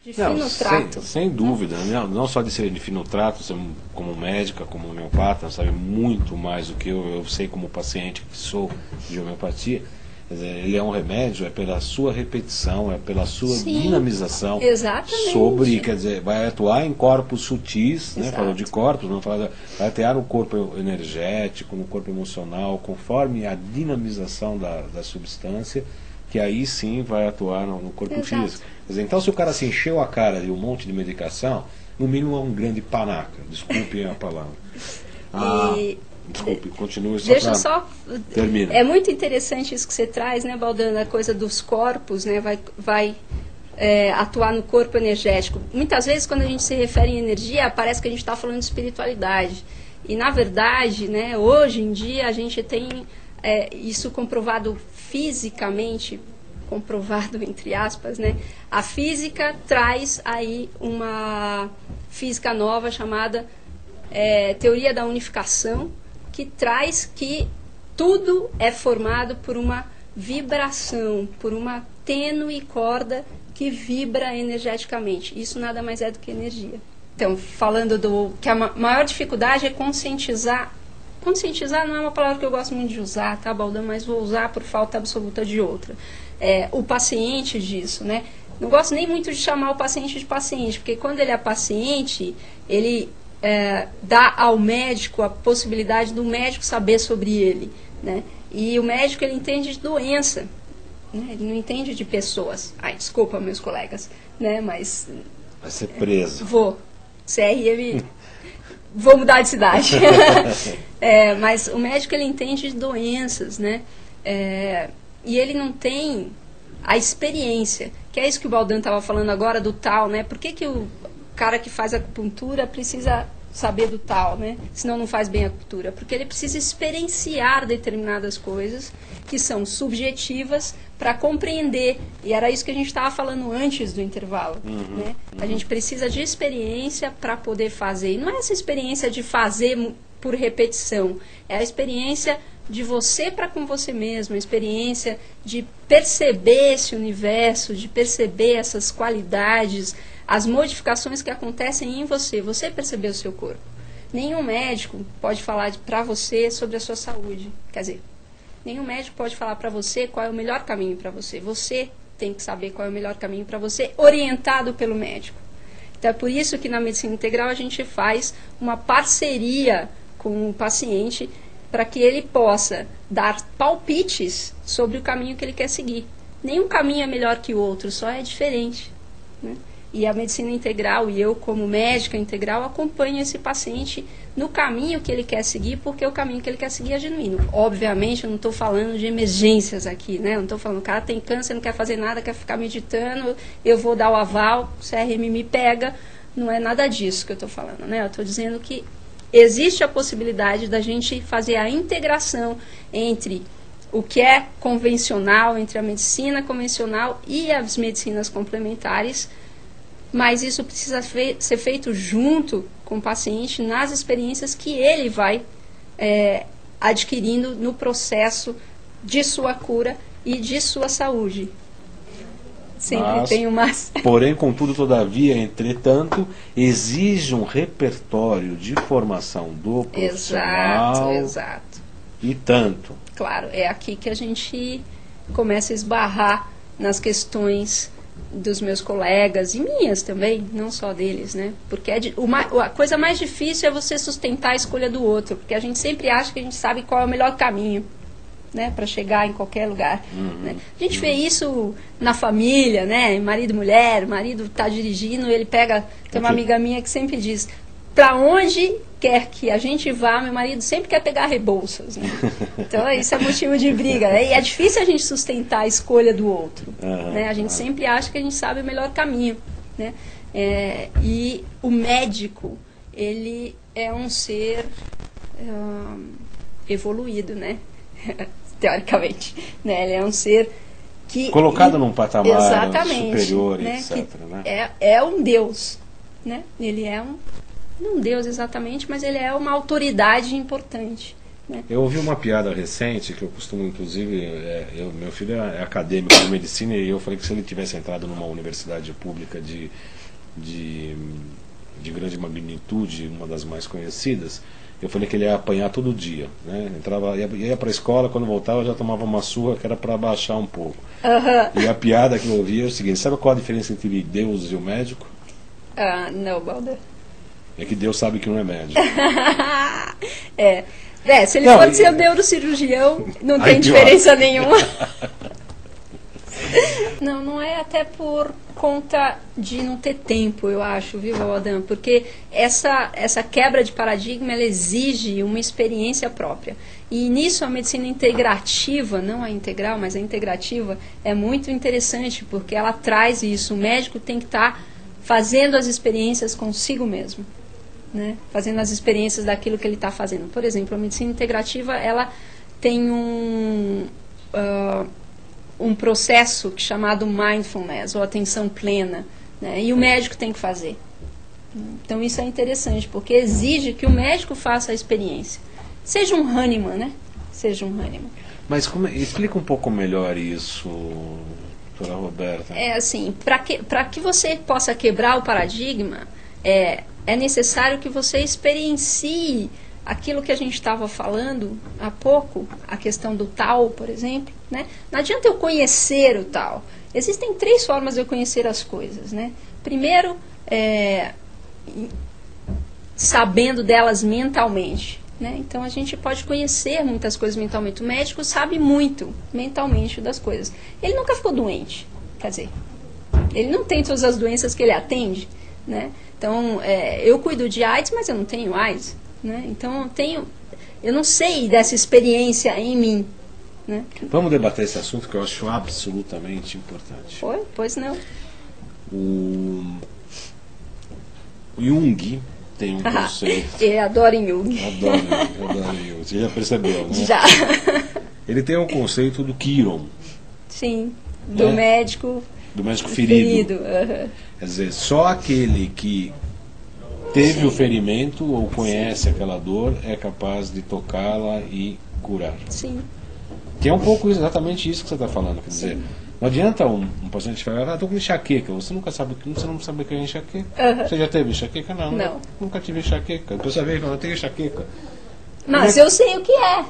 De fino trato. Sem dúvida, não só de ser de fino trato, você, como médica, como homeopata, sabe muito mais do que eu sei como paciente que sou de homeopatia. Quer dizer, ele é um remédio, é pela sua repetição, é pela sua dinamização. Exatamente. Sobre, quer dizer, vai atuar em corpos sutis, né? Falou de corpos, não fala, vai atuar no corpo energético, no corpo emocional, conforme a dinamização da substância, que aí sim vai atuar no corpo físico. Quer dizer, então se o cara se encheu a cara de um monte de medicação, no mínimo é um grande panaca, desculpem a palavra. Desculpe, continue só. Deixa só. Termina. É muito interessante isso que você traz, né, Baldano? A coisa dos corpos, né? Vai atuar no corpo energético. Muitas vezes, quando a gente se refere em energia, parece que a gente está falando de espiritualidade. E, na verdade, né, hoje em dia, a gente tem isso comprovado fisicamente, comprovado entre aspas, né? A física traz aí uma física nova chamada teoria da unificação, que traz que tudo é formado por uma vibração, por uma tênue corda que vibra energeticamente. Isso nada mais é do que energia. Então, falando que a maior dificuldade é conscientizar. Conscientizar não é uma palavra que eu gosto muito de usar, tá, Baldano? Mas vou usar por falta absoluta de outra. O paciente disso, né? Não gosto nem muito de chamar o paciente de paciente, porque quando ele é paciente, ele dá ao médico a possibilidade do médico saber sobre ele, né? E o médico, ele entende de doença, né? Ele não entende de pessoas. Ai, desculpa, meus colegas, né? Mas vai ser preso. Vou. CRM, vou mudar de cidade. Mas o médico, ele entende de doenças, né? E ele não tem a experiência, que é isso que o Baldano estava falando agora do tal, né? Por que o cara que faz acupuntura precisa saber do tal, né? Senão não faz bem a acupuntura. Porque ele precisa experienciar determinadas coisas que são subjetivas para compreender. E era isso que a gente estava falando antes do intervalo. Né? A gente precisa de experiência para poder fazer. E não é essa experiência de fazer por repetição. É a experiência de você para com você mesmo, a experiência de perceber esse universo, de perceber essas qualidades, as modificações que acontecem em você. Você percebeu o seu corpo. Nenhum médico pode falar para você sobre a sua saúde. Quer dizer, nenhum médico pode falar para você qual é o melhor caminho para você. Você tem que saber qual é o melhor caminho para você, orientado pelo médico. Então é por isso que na medicina integral a gente faz uma parceria com o paciente para que ele possa dar palpites sobre o caminho que ele quer seguir. Nenhum caminho é melhor que o outro, só é diferente, né? E a medicina integral, e eu como médica integral, acompanho esse paciente no caminho que ele quer seguir, porque o caminho que ele quer seguir é genuíno. Obviamente, eu não estou falando de emergências aqui, né? Eu não estou falando, o cara tem câncer, não quer fazer nada, quer ficar meditando, eu vou dar o aval, o CRM me pega. Não é nada disso que eu estou falando, né? Eu estou dizendo que existe a possibilidade da gente fazer a integração entre o que é convencional, entre a medicina convencional e as medicinas complementares, mas isso precisa ser feito junto com o paciente nas experiências que ele vai adquirindo no processo de sua cura e de sua saúde. Sempre tem umas... Porém, contudo, todavia, entretanto, exige um repertório de formação do profissional. Exato. E tanto. Claro, é aqui que a gente começa a esbarrar nas questões dos meus colegas e minhas também, não só deles, né? Porque a coisa mais difícil é você sustentar a escolha do outro, porque a gente sempre acha que a gente sabe qual é o melhor caminho, né, para chegar em qualquer lugar. Né? A gente vê isso na família, né? Marido e mulher, o marido está dirigindo, ele pega... Tem uma amiga minha que sempre diz, para onde quer que a gente vá, meu marido sempre quer pegar Rebouças. Né? Então, isso é motivo de briga. Né? E é difícil a gente sustentar a escolha do outro. Né? A gente sempre acha que a gente sabe o melhor caminho. Né? E o médico, ele é um ser evoluído, né? Teoricamente. Né? Ele é um ser que... colocado num patamar superior, né? etc. Né? É um Deus. Né? Ele é não Deus exatamente, mas ele é uma autoridade importante. né? Eu ouvi uma piada recente, que eu costumo, inclusive, meu filho é acadêmico de medicina, e eu falei que se ele tivesse entrado numa universidade pública de grande magnitude, uma das mais conhecidas, eu falei que ele ia apanhar todo dia, né? Ia para a escola, quando voltava já tomava uma surra que era para baixar um pouco. E a piada que eu ouvi é o seguinte: sabe qual a diferença entre Deus e o médico? Não, Balda. É que Deus sabe que não é médico. Se ele for ser o neurocirurgião, não tem diferença nenhuma. Não é até por conta de não ter tempo, eu acho, viu, Adam? Porque essa quebra de paradigma, ela exige uma experiência própria. E nisso a medicina integrativa, não a integral, mas a integrativa, é muito interessante, porque ela traz isso. O médico tem que estar fazendo as experiências consigo mesmo, né? Fazendo as experiências daquilo que ele está fazendo. Por exemplo, a medicina integrativa, ela tem um processo chamado mindfulness, ou atenção plena, né? E o médico tem que fazer. Então isso é interessante, porque exige que o médico faça a experiência. Seja um Hahnemann, né? Seja um Hahnemann. Mas explica um pouco melhor isso, doutora Roberta. Assim, para que você possa quebrar o paradigma, é necessário que você experiencie aquilo que a gente estava falando há pouco, a questão do tal, por exemplo, né? Não adianta eu conhecer o tal. Existem 3 formas de eu conhecer as coisas, né? Primeiro, sabendo delas mentalmente, né? Então a gente pode conhecer muitas coisas mentalmente. O médico sabe muito mentalmente das coisas. Ele nunca ficou doente, quer dizer, ele não tem todas as doenças que ele atende, né? Então, eu cuido de AIDS, mas eu não tenho AIDS, né? Então eu não sei dessa experiência em mim, né? Vamos debater esse assunto que eu acho absolutamente importante. Pois não. O Jung tem um conceito. Eu adoro Jung. Adoro Jung. Você já percebeu, né? Já. Ele tem um conceito do Chiron. Sim, do médico ferido. Quer dizer, só aquele que teve o ferimento ou conhece aquela dor é capaz de tocá-la e curar. Sim. Que é um pouco exatamente isso que você está falando. Quer dizer, não adianta um paciente falar, estou com enxaqueca. Você não sabe o que é enxaqueca. Você já teve enxaqueca? Não. Nunca tive enxaqueca. A pessoa vem e fala, eu tenho enxaqueca. Mas eu sei o que é,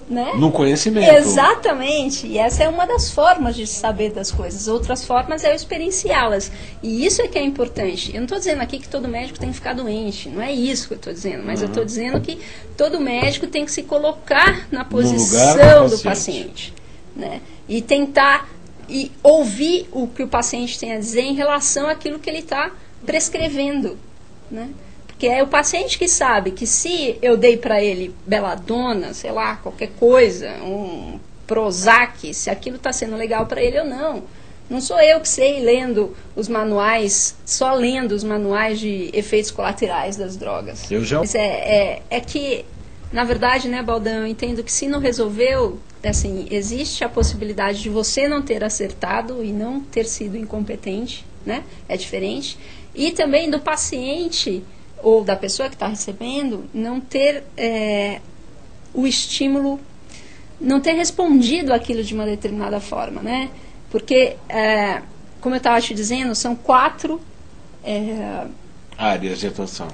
né? No conhecimento. Exatamente. E essa é uma das formas de saber das coisas. Outras formas é eu experienciá-las. E isso é que é importante. Eu não estou dizendo aqui que todo médico tem que ficar doente. Não é isso que eu estou dizendo. Mas eu estou dizendo que todo médico tem que se colocar na posição do paciente, né? E tentar ouvir o que o paciente tem a dizer em relação àquilo que ele está prescrevendo, né? Porque é o paciente que sabe que se eu dei para ele beladona, sei lá, qualquer coisa, um Prozac, se aquilo está sendo legal para ele ou não. Não sou eu que sei lendo os manuais, só lendo os manuais de efeitos colaterais das drogas. Mas é que, na verdade, né, Baldão, eu entendo que se não resolveu, assim, existe a possibilidade de você não ter acertado e não ter sido incompetente, né? É diferente. E também do paciente ou da pessoa que está recebendo não ter o estímulo, não ter respondido aquilo de uma determinada forma, né? Porque, como eu estava te dizendo, são 4 áreas de atuação.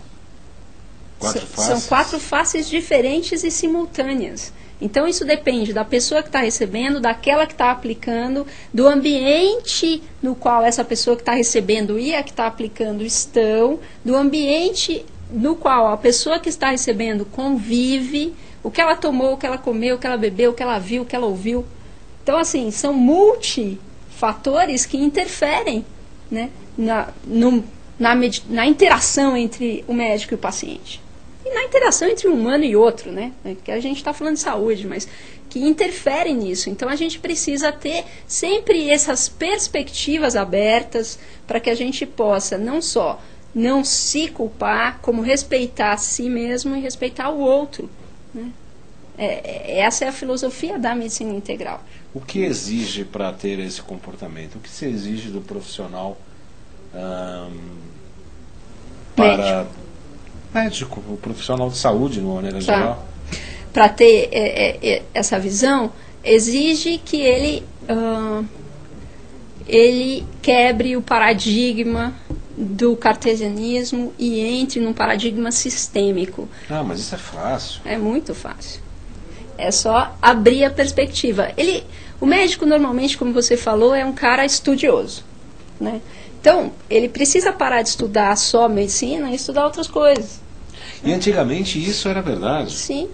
4 faces. São 4 faces diferentes e simultâneas. Então isso depende da pessoa que está recebendo, daquela que está aplicando, do ambiente no qual essa pessoa que está recebendo e a que está aplicando estão, do ambiente no qual a pessoa que está recebendo convive, o que ela tomou, o que ela comeu, o que ela bebeu, o que ela viu, o que ela ouviu. Então, assim, são multifatores que interferem, né, na interação entre o médico e o paciente. E na interação entre um humano e outro, né? Porque a gente está falando de saúde, mas que interferem nisso. Então a gente precisa ter sempre essas perspectivas abertas para que a gente possa não só não se culpar, como respeitar a si mesmo e respeitar o outro, né? Essa é a filosofia da medicina integral. O que exige para ter esse comportamento? O que se exige do profissional para... médico, o profissional de saúde, de uma maneira geral? para ter essa visão, exige que ele quebre o paradigma do cartesianismo e entre num paradigma sistêmico. Ah, mas isso é fácil. É muito fácil. É só abrir a perspectiva. O médico, normalmente, como você falou, é um cara estudioso, né? Então, ele precisa parar de estudar só medicina e estudar outras coisas. E antigamente isso era verdade. Sim.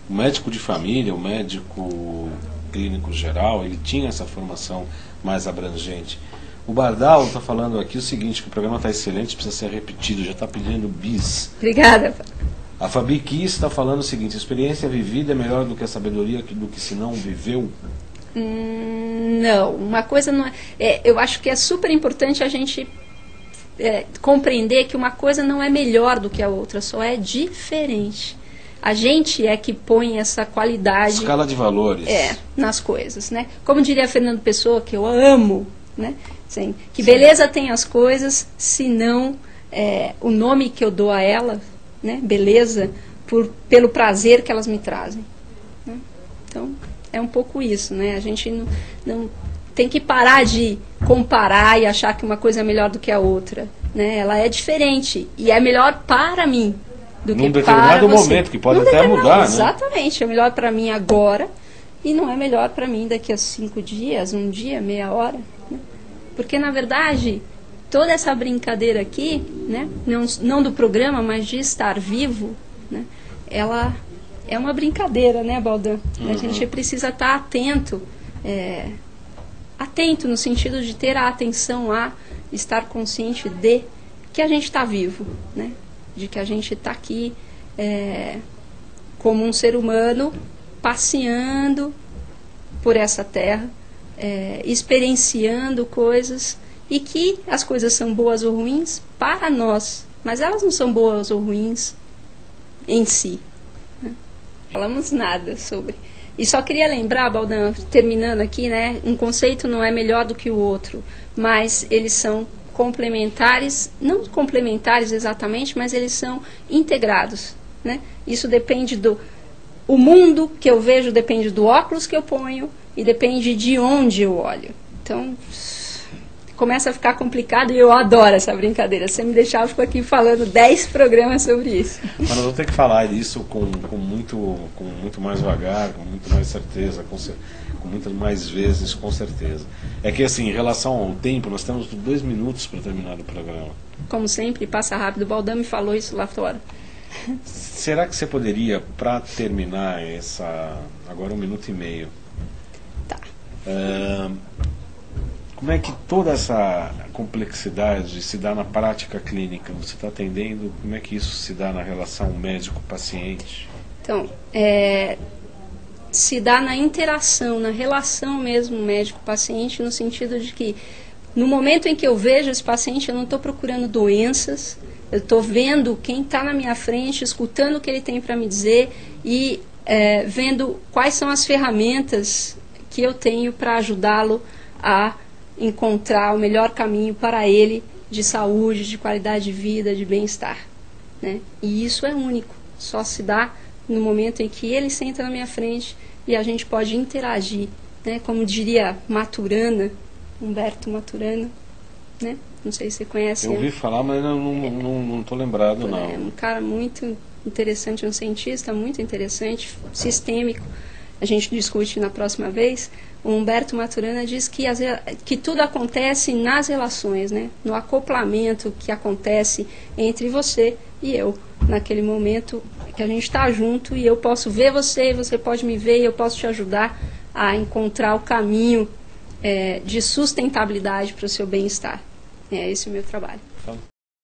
O médico de família, o médico clínico geral, ele tinha essa formação mais abrangente. O Bardal está falando aqui o seguinte, que o programa está excelente, precisa ser repetido, já está pedindo bis. Obrigada. A Fabi Kiss está falando o seguinte, a experiência vivida é melhor do que a sabedoria do que se não viveu? Não, uma coisa não eu acho que é super importante a gente compreender que uma coisa não é melhor do que a outra, só é diferente. A gente é que põe essa qualidade... Escala de valores. Nas coisas, né? Como diria Fernando Pessoa, que eu amo, né? Sim, que beleza tem as coisas, se não o nome que eu dou a ela, né? Beleza, pelo prazer que elas me trazem. Né? Então, é um pouco isso, né? A gente não tem que parar de comparar e achar que uma coisa é melhor do que a outra, né? Ela é diferente e é melhor para mim do que para você. Num determinado momento, que pode até mudar, né? Exatamente, é melhor para mim agora e não é melhor para mim daqui a 5 dias, 1 dia, meia hora. Né? Porque, na verdade, toda essa brincadeira aqui, né? Não do programa, mas de estar vivo, né? Ela é uma brincadeira, né, Baldan? A gente precisa estar atento, atento no sentido de ter a atenção a estar consciente de que a gente está vivo, né? De que a gente está aqui como um ser humano passeando por essa terra, experienciando coisas e que as coisas são boas ou ruins para nós, mas elas não são boas ou ruins em si. Falamos nada sobre. E só queria lembrar, Baldan, terminando aqui, né? Um conceito não é melhor do que o outro, mas eles são complementares, não complementares exatamente, mas eles são integrados, né? Isso depende o mundo que eu vejo depende do óculos que eu ponho e depende de onde eu olho. Então, começa a ficar complicado e eu adoro essa brincadeira. Se você me deixar, eu fico aqui falando 10 programas sobre isso. Mas nós vamos ter que falar isso com muito mais vagar, com muito mais certeza, com muitas mais vezes, com certeza. É que, assim, em relação ao tempo, nós temos 2 minutos para terminar o programa. Como sempre, passa rápido. O Baldan me falou isso lá fora. Será que você poderia, para terminar agora 1 minuto e meio, tá. Como é que toda essa complexidade se dá na prática clínica? Você está atendendo, como é que isso se dá na relação médico-paciente? Então, se dá na interação, na relação mesmo médico-paciente, no sentido de que no momento em que eu vejo esse paciente, eu não estou procurando doenças, eu estou vendo quem está na minha frente, escutando o que ele tem para me dizer e vendo quais são as ferramentas que eu tenho para ajudá-lo a encontrar o melhor caminho para ele de saúde, de qualidade de vida, de bem-estar, né? E isso é único, só se dá no momento em que ele senta na minha frente e a gente pode interagir, né? Como diria Maturana, Humberto Maturana, né? Não sei se você conhece. Eu ouvi falar, mas não estou lembrado, não. É um cara muito interessante, um cientista muito interessante, sistêmico. A gente discute na próxima vez. O Humberto Maturana diz que tudo acontece nas relações, né? No acoplamento que acontece entre você e eu, naquele momento que a gente está junto e eu posso ver você, você pode me ver e eu posso te ajudar a encontrar o caminho de sustentabilidade para o seu bem-estar. É esse o meu trabalho.